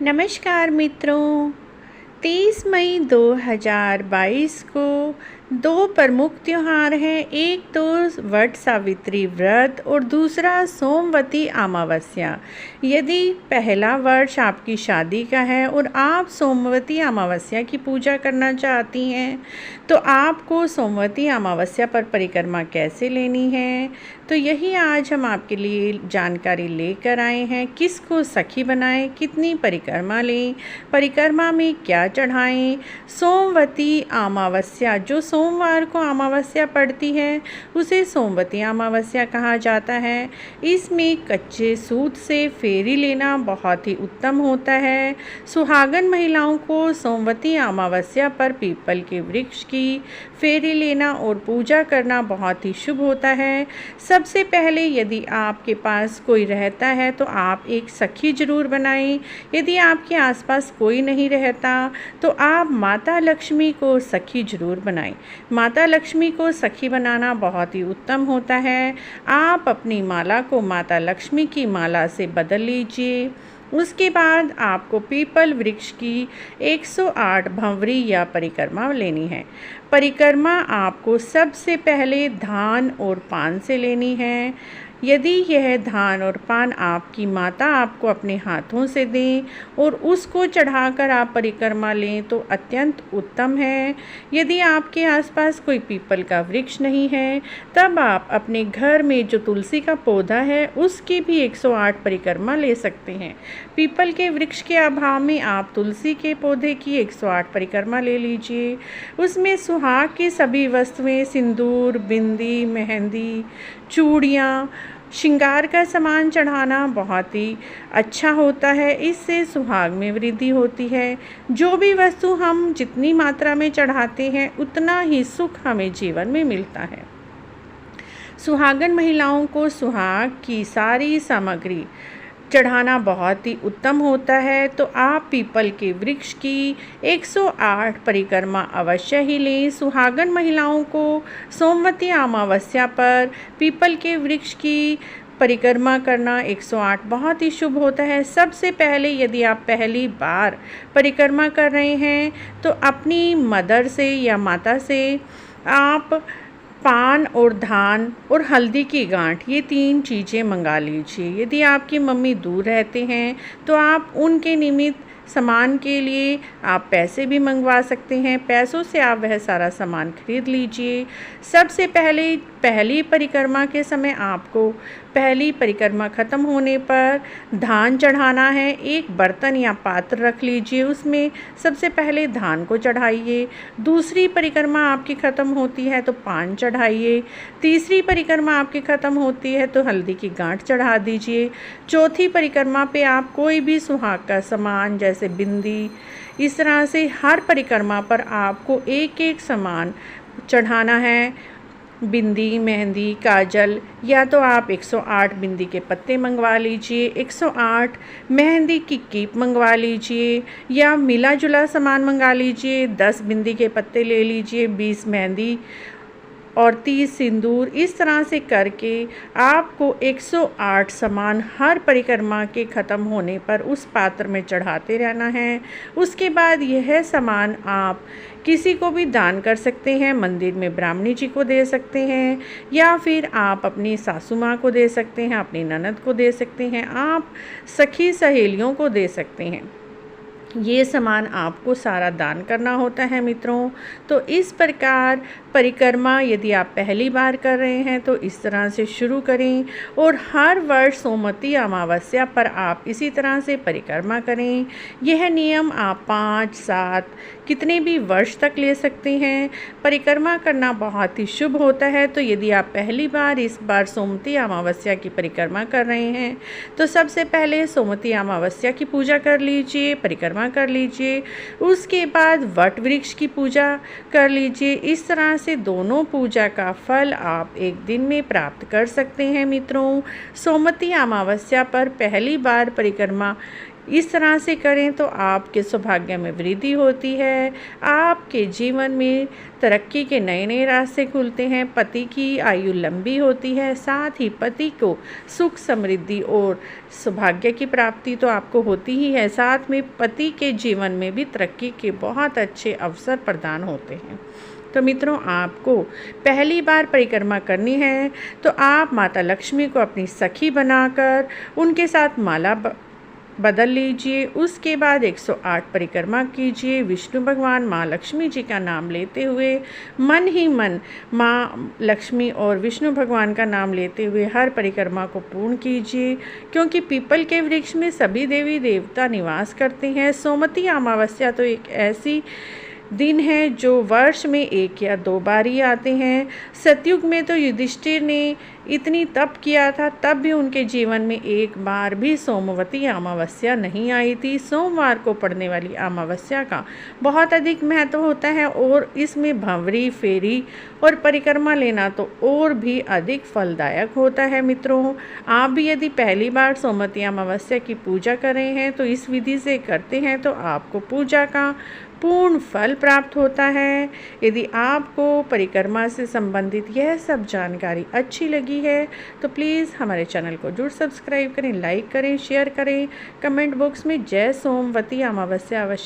नमस्कार मित्रों। 23 मई 2022 को दो प्रमुख त्योहार हैं। एक तो वट सावित्री व्रत और दूसरा सोमवती अमावस्या। यदि पहला वर्ष आपकी शादी का है और आप सोमवती अमावस्या की पूजा करना चाहती हैं तो आपको सोमवती अमावस्या पर परिक्रमा कैसे लेनी है, तो यही आज हम आपके लिए जानकारी लेकर आए हैं। किसको सखी बनाएं, कितनी परिक्रमा लें, परिक्रमा में क्या चढ़ाएं। सोमवती अमावस्या, जो सोमवार को अमावस्या पड़ती है उसे सोमवती अमावस्या कहा जाता है। इसमें कच्चे सूत से फेरी लेना बहुत ही उत्तम होता है। सुहागन महिलाओं को सोमवती अमावस्या पर पीपल के वृक्ष की फेरी लेना और पूजा करना बहुत ही शुभ होता है। सबसे पहले यदि आपके पास कोई रहता है तो आप एक सखी जरूर बनाएं। यदि आपके आसपास कोई नहीं रहता तो आप माता लक्ष्मी को सखी जरूर बनाएं। माता लक्ष्मी को सखी बनाना बहुत ही उत्तम होता है। आप अपनी माला को माता लक्ष्मी की माला से बदल लीजिए। उसके बाद आपको पीपल वृक्ष की 108 भंवरी या परिक्रमा लेनी है। परिक्रमा आपको सबसे पहले धान और पान से लेनी है। यदि यह धान और पान आपकी माता आपको अपने हाथों से दें और उसको चढ़ाकर आप परिक्रमा लें तो अत्यंत उत्तम है। यदि आपके आसपास कोई पीपल का वृक्ष नहीं है तब आप अपने घर में जो तुलसी का पौधा है उसकी भी 108 परिक्रमा ले सकते हैं। पीपल के वृक्ष के अभाव में आप तुलसी के पौधे की 108 परिक्रमा ले लीजिए। उसमें सुहाग की सभी वस्तुएं, सिंदूर, बिंदी, मेहंदी, चूड़ियाँ, श्रृंगार का सामान चढ़ाना बहुत ही अच्छा होता है। इससे सुहाग में वृद्धि होती है। जो भी वस्तु हम जितनी मात्रा में चढ़ाते हैं उतना ही सुख हमें जीवन में मिलता है। सुहागन महिलाओं को सुहाग की सारी सामग्री चढ़ाना बहुत ही उत्तम होता है। तो आप पीपल के वृक्ष की 108 परिक्रमा अवश्य ही लें। सुहागन महिलाओं को सोमवती अमावस्या पर पीपल के वृक्ष की परिक्रमा करना 108 बहुत ही शुभ होता है। सबसे पहले यदि आप पहली बार परिक्रमा कर रहे हैं तो अपनी मदर से या माता से आप पान और धान और हल्दी की गांठ, ये 3 चीज़ें मंगा लीजिए। यदि आपकी मम्मी दूर रहते हैं तो आप उनके निमित्त सामान के लिए आप पैसे भी मंगवा सकते हैं। पैसों से आप वह सारा सामान खरीद लीजिए। सबसे पहले पहली परिक्रमा के समय आपको पहली परिक्रमा ख़त्म होने पर धान चढ़ाना है। एक बर्तन या पात्र रख लीजिए, उसमें सबसे पहले धान को चढ़ाइए। दूसरी परिक्रमा आपकी ख़त्म होती है तो पान चढ़ाइए। तीसरी परिक्रमा आपकी ख़त्म होती है तो हल्दी की गांठ चढ़ा दीजिए। चौथी परिक्रमा पे आप कोई भी सुहाग का सामान जैसे बिंदी, इस तरह से हर परिक्रमा पर आपको एक एक सामान चढ़ाना है। बिंदी, मेहंदी, काजल, या तो आप 108 बिंदी के पत्ते मंगवा लीजिए, 108 मेहंदी की कीप मंगवा लीजिए या मिला जुला सामान मंगा लीजिए। 10 बिंदी के पत्ते ले लीजिए, 20 मेहंदी और 30 सिंदूर। इस तरह से करके आपको 108 सामान हर परिक्रमा के ख़त्म होने पर उस पात्र में चढ़ाते रहना है। उसके बाद यह सामान आप किसी को भी दान कर सकते हैं। मंदिर में ब्राह्मणी जी को दे सकते हैं या फिर आप अपनी सासू माँ को दे सकते हैं, अपनी ननद को दे सकते हैं, आप सखी सहेलियों को दे सकते हैं। ये सामान आपको सारा दान करना होता है मित्रों। तो इस प्रकार परिक्रमा यदि आप पहली बार कर रहे हैं तो इस तरह से शुरू करें और हर वर्ष सोमवती अमावस्या पर आप इसी तरह से परिक्रमा करें। यह नियम आप 5, 7 कितने भी वर्ष तक ले सकते हैं। परिक्रमा करना बहुत ही शुभ होता है। तो यदि आप पहली बार इस बार सोमवती अमावस्या की परिक्रमा कर रहे हैं तो सबसे पहले सोमवती अमावस्या की पूजा कर लीजिए, परिक्रमा कर लीजिए। उसके बाद वट वृक्ष की पूजा कर लीजिए। इस तरह से दोनों पूजा का फल आप एक दिन में प्राप्त कर सकते हैं मित्रों। सोमवती अमावस्या पर पहली बार परिक्रमा इस तरह से करें तो आपके सौभाग्य में वृद्धि होती है, आपके जीवन में तरक्की के नए नए रास्ते खुलते हैं, पति की आयु लंबी होती है, साथ ही पति को सुख समृद्धि और सौभाग्य की प्राप्ति तो आपको होती ही है, साथ में पति के जीवन में भी तरक्की के बहुत अच्छे अवसर प्रदान होते हैं। तो मित्रों, आपको पहली बार परिक्रमा करनी है तो आप माता लक्ष्मी को अपनी सखी बनाकर उनके साथ माला बदल लीजिए। उसके बाद 108 परिक्रमा कीजिए। विष्णु भगवान माँ लक्ष्मी जी का नाम लेते हुए मन ही मन माँ लक्ष्मी और विष्णु भगवान का नाम लेते हुए हर परिक्रमा को पूर्ण कीजिए, क्योंकि पीपल के वृक्ष में सभी देवी देवता निवास करते हैं। सोमवती अमावस्या तो एक ऐसी दिन है जो वर्ष में 1 या 2 बार ही आते हैं। सतयुग में तो युधिष्ठिर ने इतनी तप किया था, तब भी उनके जीवन में एक बार भी सोमवती अमावस्या नहीं आई थी। सोमवार को पड़ने वाली अमावस्या का बहुत अधिक महत्व होता है और इसमें भंवरी, फेरी और परिक्रमा लेना तो और भी अधिक फलदायक होता है। मित्रों, आप भी यदि पहली बार सोमवती अमावस्या की पूजा कर रहे हैं तो इस विधि से करते हैं तो आपको पूजा का पूर्ण फल प्राप्त होता है। यदि आपको परिक्रमा से संबंधित यह सब जानकारी अच्छी लगी है तो प्लीज़ हमारे चैनल को जरूर सब्सक्राइब करें, लाइक करें, शेयर करें। कमेंट बॉक्स में जय सोमवती अमावस्या अवश्य